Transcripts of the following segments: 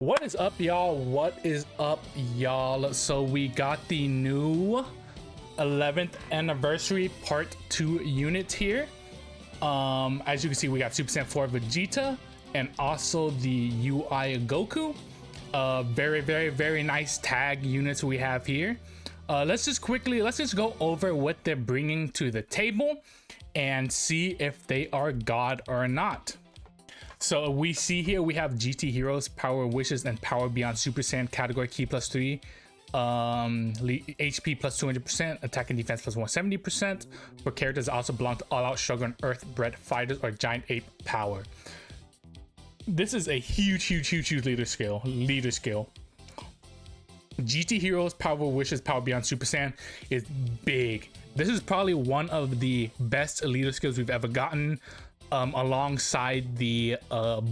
What is up, y'all? What is up, y'all? So we got the new 11th anniversary part 2 unit here. As you can see, we got Super Saiyan 4 Vegeta and also the UI Goku. Very nice tag units we have here. Let's just go over what they're bringing to the table and see if they are God or not. So we see here we have GT Heroes, Power Wishes, and Power Beyond Super Saiyan category key +3, HP +200%, attack and defense +170% for characters that also belong to All Out, Shogun, Earth Bred Fighters, or Giant Ape Power. This is a huge leader skill. GT Heroes, Power Wishes, Power Beyond Super Saiyan is big. This is probably one of the best leader skills we've ever gotten. Alongside the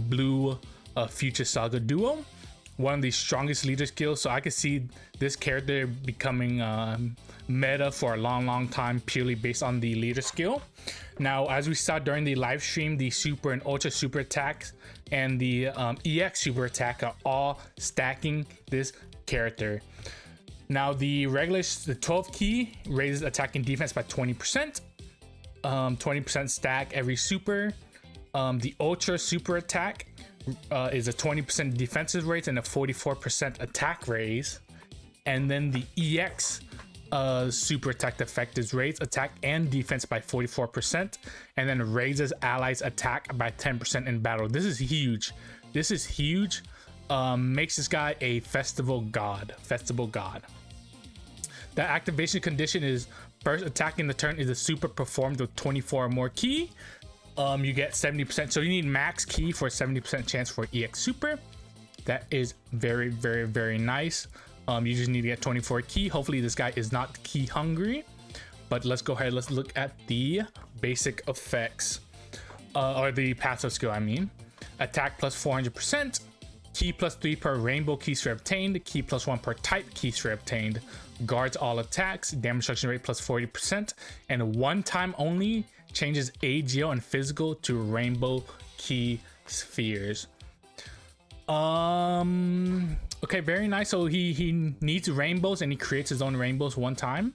Blue Future Saga duo, one of the strongest leader skills. So I could see this character becoming meta for a long time purely based on the leader skill. Now, as we saw during the live stream, the Super and Ultra Super attacks and the EX Super attack are all stacking this character. Now, the 12 key raises attack and defense by 20%. 20% stack every super. The Ultra Super attack is a 20% defensive raise and a 44% attack raise. And then the EX Super attack effect is raise attack and defense by 44%, and then raises allies attack by 10% in battle. This is huge. Makes this guy a festival god. The activation condition is first attack in the turn is a super performed with 24 or more key. You get 70%. So you need max key for a 70% chance for EX Super. That is very nice. You just need to get 24 key. Hopefully this guy is not key hungry. But let's go ahead. Let's look at the basic effects. Or the passive skill, I mean. Attack plus 400%. Key +3 per rainbow key sphere obtained. Key +1 per type key sphere obtained. Guards all attacks. Damage reduction rate +40%. And one time only changes AGL and physical to rainbow key spheres. Okay, very nice. So he needs rainbows and he creates his own rainbows one time.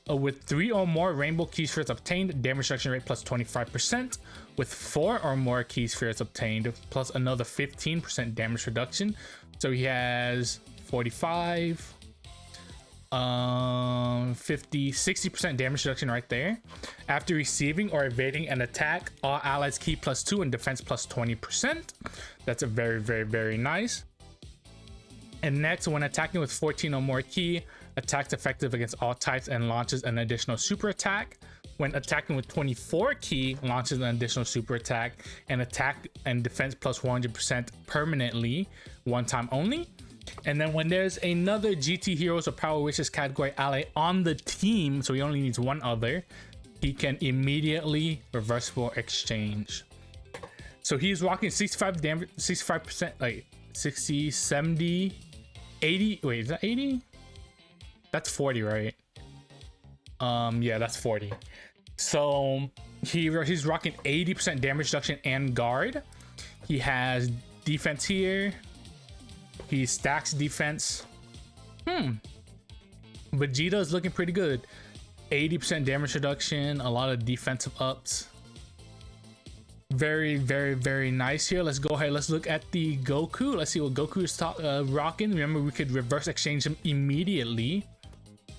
With 3 or more rainbow key spheres obtained, damage reduction rate +25%. With 4 or more key spheres obtained, plus another 15% damage reduction. So he has 45, 50, 60% damage reduction right there. After receiving or evading an attack, all allies key +2 and defense +20%. That's a very nice. And next, when attacking with 14 or more key, attacks effective against all types and launches an additional super attack. When attacking with 24 key, launches an additional super attack, and attack and defense +100% permanently, one time only. And then when there's another GT Heroes or Power Wishes category ally on the team, so he only needs one other, he can immediately reversible exchange. So he's rocking 65 damage, 65%, like 60, 70, 80. Wait, is that 80? That's 40, right? Yeah, that's 40. So he's rocking 80% damage reduction and guard. He has defense here. He stacks defense. Vegeta is looking pretty good. 80% damage reduction, a lot of defensive ups. Very nice here. Let's go ahead. Let's look at the Goku. Let's see what Goku is rocking. Remember, we could reverse exchange him immediately.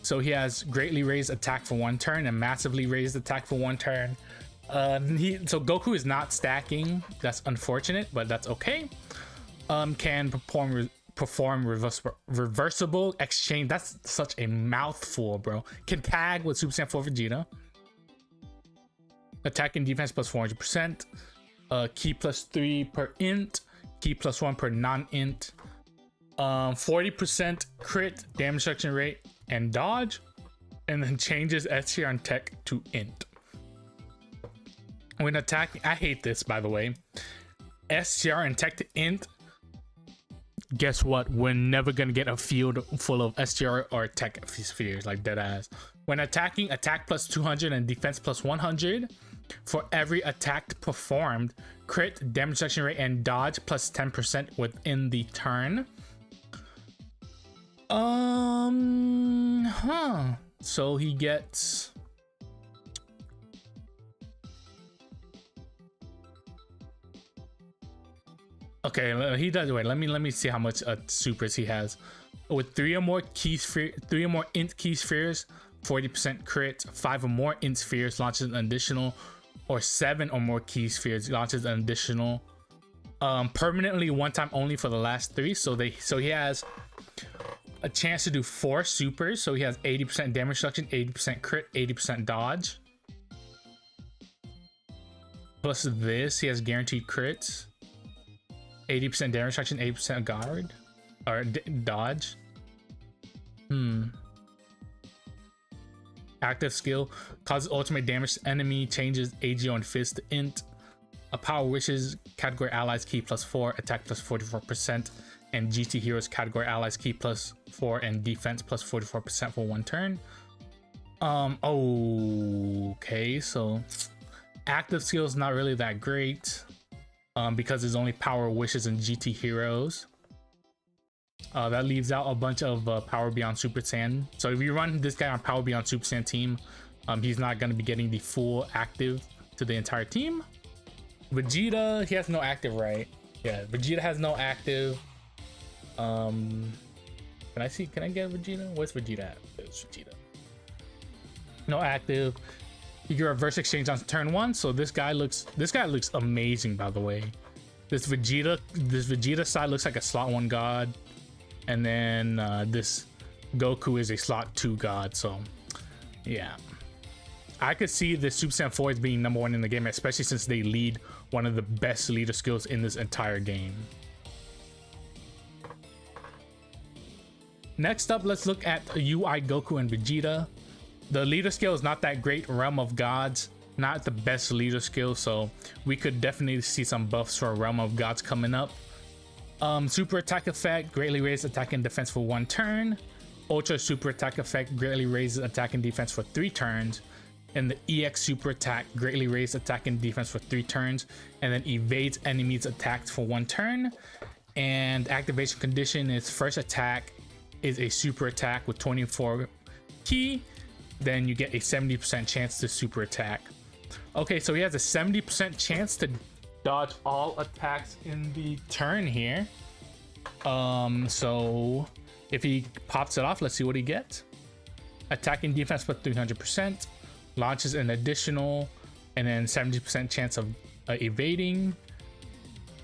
So he has greatly raised attack for 1 turn and massively raised attack for 1 turn. So Goku is not stacking. That's unfortunate, but that's okay. Can perform reversible exchange. That's such a mouthful, bro. Can tag with Super Saiyan 4 Vegeta. Attack and defense +400%. Key +3 per int. Key +1 per non-int. 40% crit, damage reduction rate, and dodge. And then changes STR and tech to int. When attacking, I hate this, by the way. STR and tech to int. Guess what? We're never gonna get a field full of STR or tech spheres, like dead ass. When attacking, attack +200 and defense +100. For every attack performed, crit, damage reduction rate, and dodge plus 10% within the turn. So he gets... Okay, he does. Wait, let me see how much supers he has. With 3 or more int key spheres, 40% crit. 5 or more int spheres launches an additional, or 7 or more key spheres launches an additional. Permanently one time only for the last 3. So he has a chance to do 4 supers. So he has 80% damage reduction, 80% crit, 80% dodge. Plus this, he has guaranteed crits. 80% damage reduction, 80% guard or dodge. Active skill causes ultimate damage to enemy, changes AGO and Fizz to int. A power wishes category allies key +4, attack +44%, and GT heroes category allies key +4 and defense +44% for 1 turn. Okay, so active skill is not really that great. Because there's only power wishes and GT heroes. That leaves out a bunch of power beyond Super Saiyan. So if you run this guy on power beyond Super Saiyan team, he's not going to be getting the full active to the entire team. Vegeta, he has no active, right? Yeah, Vegeta has no active. Can I get Vegeta? Where's Vegeta at? There's Vegeta. No active. You can reverse exchange on turn 1. So this guy looks amazing, by the way. This Vegeta side looks like a slot 1 god, and then this Goku is a slot 2 god. So yeah, I could see the Super Saiyan 4 as being #1 in the game, especially since they lead one of the best leader skills in this entire game. Next up, let's look at UI Goku and Vegeta. The leader skill is not that great. Realm of Gods, not the best leader skill, so we could definitely see some buffs for Realm of Gods coming up. Super attack effect, greatly raises attack and defense for 1 turn. Ultra super attack effect, greatly raises attack and defense for 3 turns. And the EX super attack, greatly raises attack and defense for 3 turns. And then evades enemies attacks for 1 turn. And activation condition is first attack is a super attack with 24 ki. Then you get a 70% chance to super attack. Okay, so he has a 70% chance to dodge all attacks in the turn here. So if he pops it off, let's see what he gets. Attacking defense plus 300%, launches an additional, and then 70% chance of evading.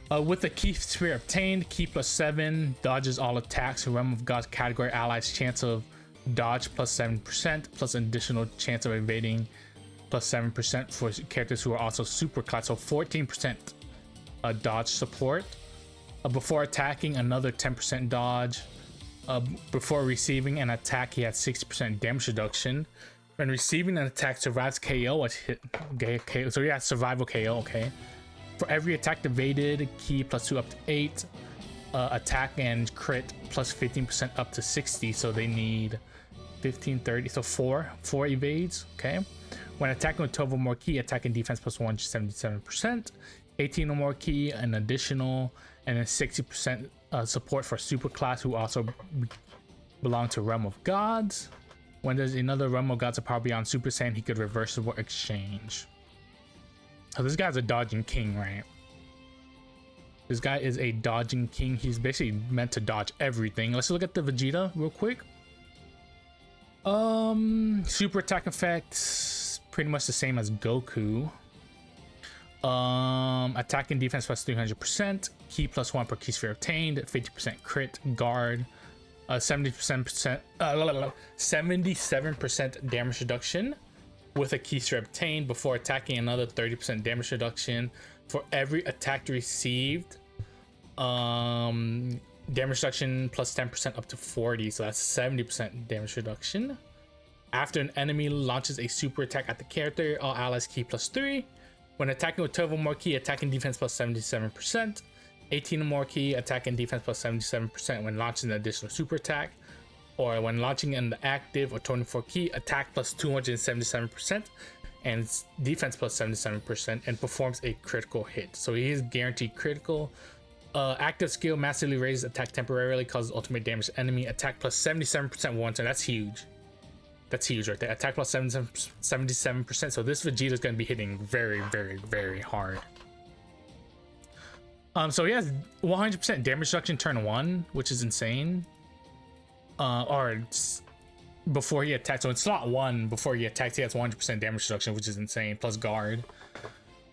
With the key sphere obtained, ki +7, dodges all attacks. Realm of Gods category allies chance of dodge +7%, plus an additional chance of evading +7% for characters who are also super class. So 14% dodge support. Before attacking, another 10% dodge. Before receiving an attack, he had 60% damage reduction. When receiving an attack, survives KO. So yeah, survival KO. Okay. For every attack evaded, ki +2 up to 8. Attack and crit plus 15% up to 60. So they need 15, 30. So 4 evades. Okay. When attacking with 12 or more ki, attack and defense plus 177%. 18 or more ki, an additional, and then 60% support for super class who also belong to Realm of Gods. When there's another Realm of Gods or power beyond Super Saiyan, he could reversible exchange. So this guy's a dodging king, right? This guy is a dodging king. He's basically meant to dodge everything. Let's look at the Vegeta real quick. Super attack effects, pretty much the same as Goku. Attack and defense plus 300%, ki +1 per ki sphere obtained, 50% crit, guard, 77% damage reduction with a ki sphere obtained. Before attacking, another 30% damage reduction for every attack received. Damage reduction plus 10% up to 40, so that's 70% damage reduction. After an enemy launches a super attack at the character, all allies ki +3. When attacking with 12 or more ki, attack and defense plus 77%. 18 or more ki, attack and defense plus 77% when launching an additional super attack. Or when launching in the active or 24 ki, attack plus 277%. and it's defense plus 77%, and performs a critical hit. So he is guaranteed critical. Active skill massively raises attack temporarily, causes ultimate damage to enemy. Attack plus 77% one turn. That's huge. That's huge right there. Attack plus 77%. So this Vegeta is going to be hitting very, very, very hard. So he has 100% damage reduction turn 1, which is insane. Or before he attacks. So in slot 1, before he attacks, he has 100% damage reduction, which is insane, plus guard.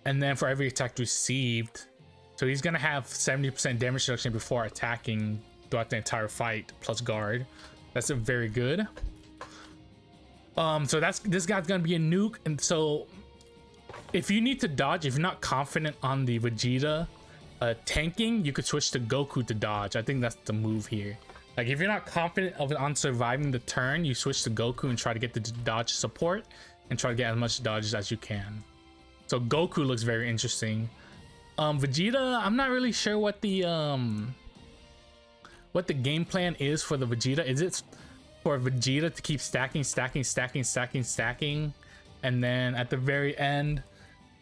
And then for every attack received, so he's gonna have 70% damage reduction before attacking throughout the entire fight, plus guard. That's a very good. So this guy's gonna be a nuke, and so if you need to dodge, if you're not confident on the Vegeta tanking, you could switch to Goku to dodge. I think that's the move here. Like if you're not confident on surviving the turn, you switch to Goku and try to get the dodge support and try to get as much dodges as you can. So Goku looks very interesting. Vegeta, I'm not really sure what the game plan is for the Vegeta. Is it for Vegeta to keep stacking, and then at the very end,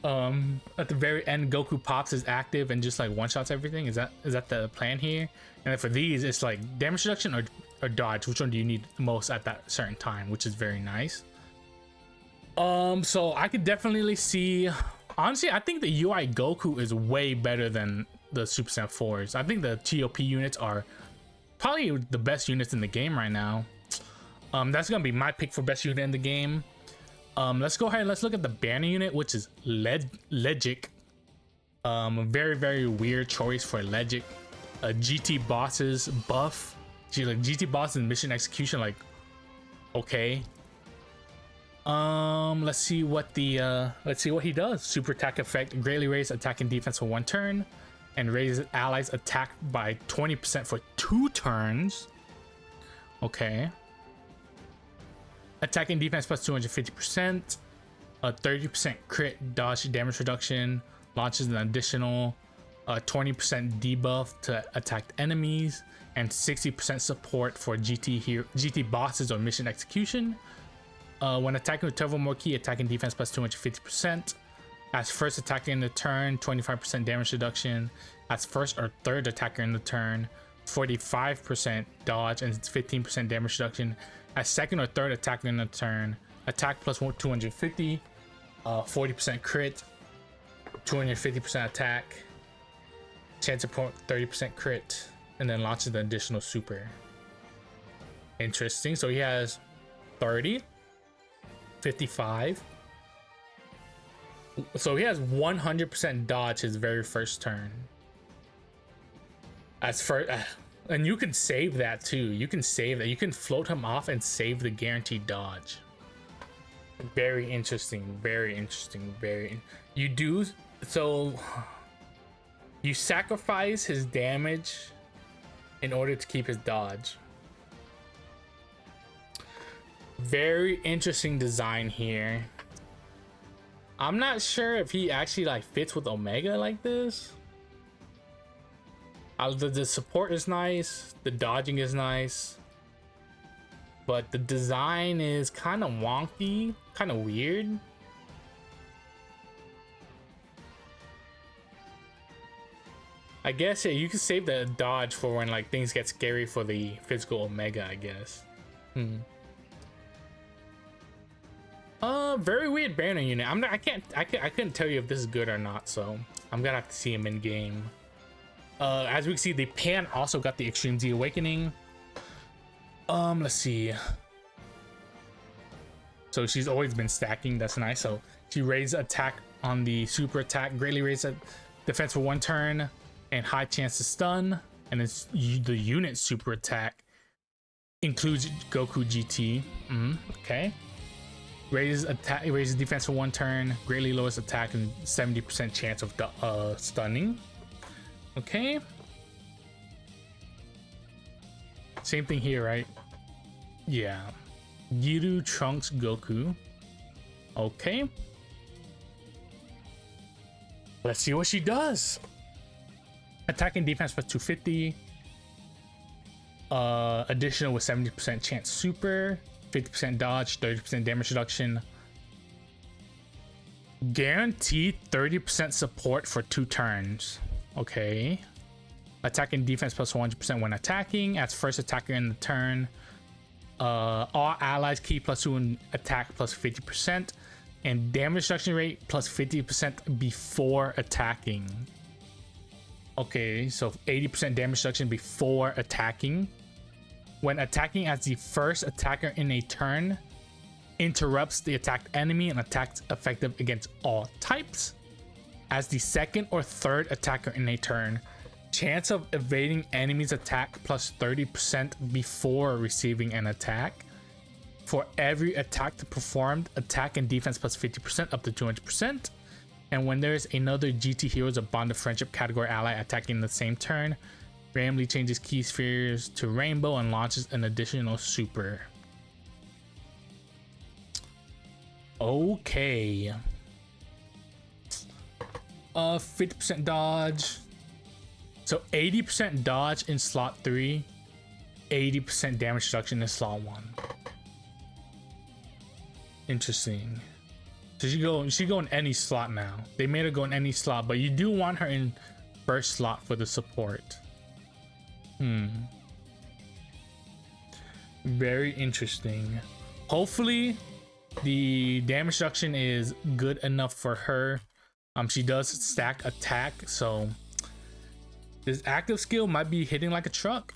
Goku pops his active and just like one shots everything? Is that the plan here? And then for these, it's like damage reduction or dodge. Which one do you need the most at that certain time? Which is very nice. So I could definitely see. Honestly, I think the UI Goku is way better than the Super Saiyan 4s. I think the TOP units are probably the best units in the game right now. That's gonna be my pick for best unit in the game. Let's go ahead and let's look at the banner unit, which is Legic. A very, very weird choice for Legic. GT bosses buff. GT bosses mission execution, like, okay. Let's see what he does. Super attack effect greatly raises attack and defense for 1 turn, and raises allies attack by 20% for 2 turns. Okay. Attack and defense plus 250%. 30% crit dodge damage reduction. Launches an additional 20% debuff to attacked enemies, and 60% support for GT bosses or mission execution. When attacking with Turbo More Key, attack and defense plus 250%. As first attacker in the turn, 25% damage reduction. As first or third attacker in the turn, 45% dodge and 15% damage reduction. As second or third attacker in the turn, attack plus 250, 40% crit, 250% attack, chance of 30% crit, and then launches the additional super. Interesting. So he has 30, 55. So he has 100% dodge his very first turn. As for and you can save that too. You can save that. You can float him off and save the guaranteed dodge. Very interesting. Very interesting. You do so. You sacrifice his damage in order to keep his dodge. Very interesting design here. I'm not sure if he actually like fits with Omega like this. The support is nice, the dodging is nice, but the design is kind of wonky, kind of weird. I guess yeah, you can save the dodge for when like things get scary for the physical Omega, I guess. Very weird banner unit. I couldn't tell you if this is good or not, so I'm gonna have to see him in game. As we can see, the Pan also got the Extreme Z Awakening. Let's see. So she's always been stacking. That's nice. So she raises attack on the super attack, greatly raises defense for 1 turn, and high chance to stun. And it's the unit super attack includes Goku GT. Okay. Raises defense for 1 turn, greatly lowers attack, and 70% chance of stunning. Okay. Same thing here, right? Yeah. Giru Trunks Goku. Okay. Let's see what she does. Attack and defense plus 250. Additional with 70% chance super. 50% dodge, 30% damage reduction. Guaranteed 30% support for 2 turns. Okay. Attack and defense plus 100% when attacking. As first attacker in the turn. All allies key plus 2 in attack plus 50%. And damage reduction rate plus 50% before attacking. Okay, so 80% damage reduction before attacking. When attacking as the first attacker in a turn, interrupts the attacked enemy and attacks effective against all types. As the second or third attacker in a turn, chance of evading enemy's attack plus 30% before receiving an attack. For every attack performed, attack and defense plus 50% up to 200%. And when there's another GT Heroes of Bond of Friendship category ally attacking the same turn, randomly changes key spheres to rainbow and launches an additional super. Okay. 50% dodge. So 80% dodge in slot 3, 80% damage reduction in slot 1. Interesting. So she go in any slot now. They made her go in any slot, but you do want her in first slot for the support. Very interesting. Hopefully the damage reduction is good enough for her. She does stack attack, so this active skill might be hitting like a truck.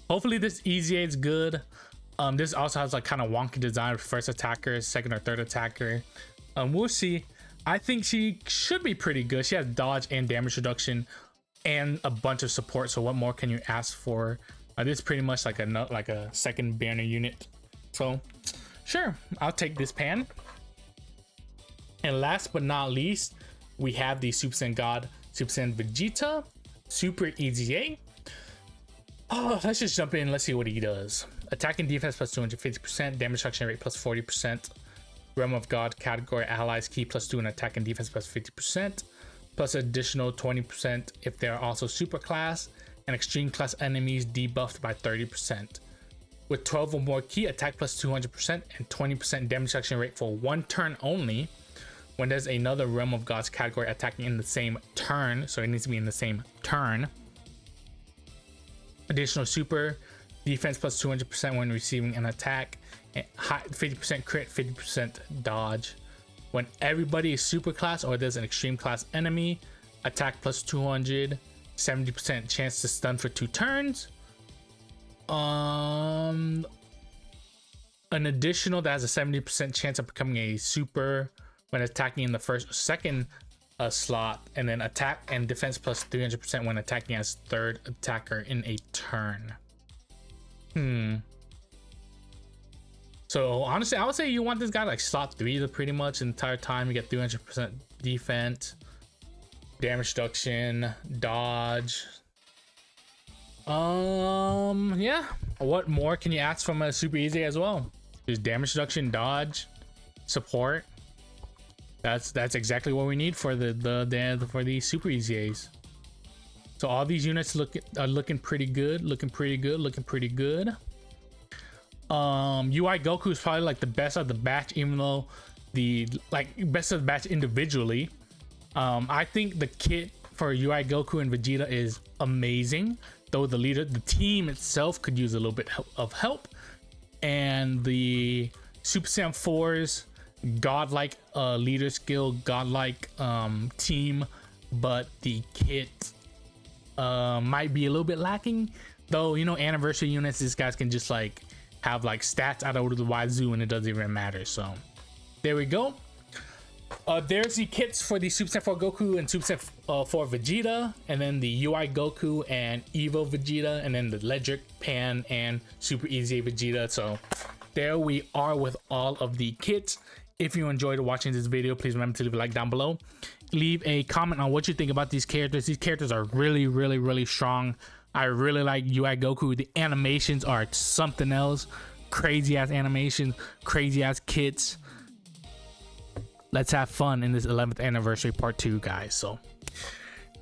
Hopefully this EZA is good. This also has like kind of wonky design with first attacker, second or third attacker. We'll see. I think she should be pretty good. She has dodge and damage reduction and a bunch of support. So what more can you ask for? This is pretty much like a second banner unit. So sure, I'll take this pan. And last but not least, we have the Super Saiyan God, Super Saiyan Vegeta, Super EZA. Oh, let's just jump in. Let's see what he does. Attack and defense plus 250%, damage reduction rate plus 40%, Realm of God category allies key plus 2 and attack and defense plus 50%, plus additional 20% if they are also super class, and extreme class enemies debuffed by 30%. With 12 or more key, attack plus 200% and 20% damage reduction rate for 1 turn only. When there's another Realm of Gods category attacking in the same turn, so it needs to be in the same turn. Additional super, defense plus 200% when receiving an attack, and 50% crit, 50% dodge. When everybody is super class or there's an extreme class enemy, attack plus 200, 70% chance to stun for 2 turns. An additional that has a 70% chance of becoming a super when attacking in the first or second slot, and then attack and defense plus 300% when attacking as third attacker in a turn. So honestly, I would say you want this guy like slot 3 pretty much the entire time. You get 300% defense, damage reduction, dodge. Yeah. What more can you ask from a Super EZA as well? There's damage reduction, dodge, support. That's exactly what we need for the Super EZAs. So all these units are looking pretty good. UI Goku is probably like the best of the batch, even though the best of the batch individually. I think the kit for UI Goku and Vegeta is amazing, though the team itself could use a little bit of help. And the Super Saiyan 4's godlike leader skill, godlike team, but the kit might be a little bit lacking, though. You know, anniversary units, these guys can just like have like stats out of the wazoo and it doesn't even matter. So there we go. There's the kits for the Super Saiyan 4 Goku and Super Saiyan 4 Vegeta, and then the UI Goku and Evo Vegeta, and then the Ledric, Pan, and Super EZA Vegeta. So there we are with all of the kits. If you enjoyed watching this video, please remember to leave a like down below. Leave a comment on what you think about these characters. These characters are really strong. I really like UI Goku. The animations are something else. Crazy ass animations, crazy ass kits. Let's have fun in this 11th anniversary part 2, guys. So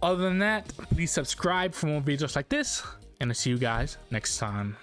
other than that, please subscribe for more videos like this, and I'll see you guys next time.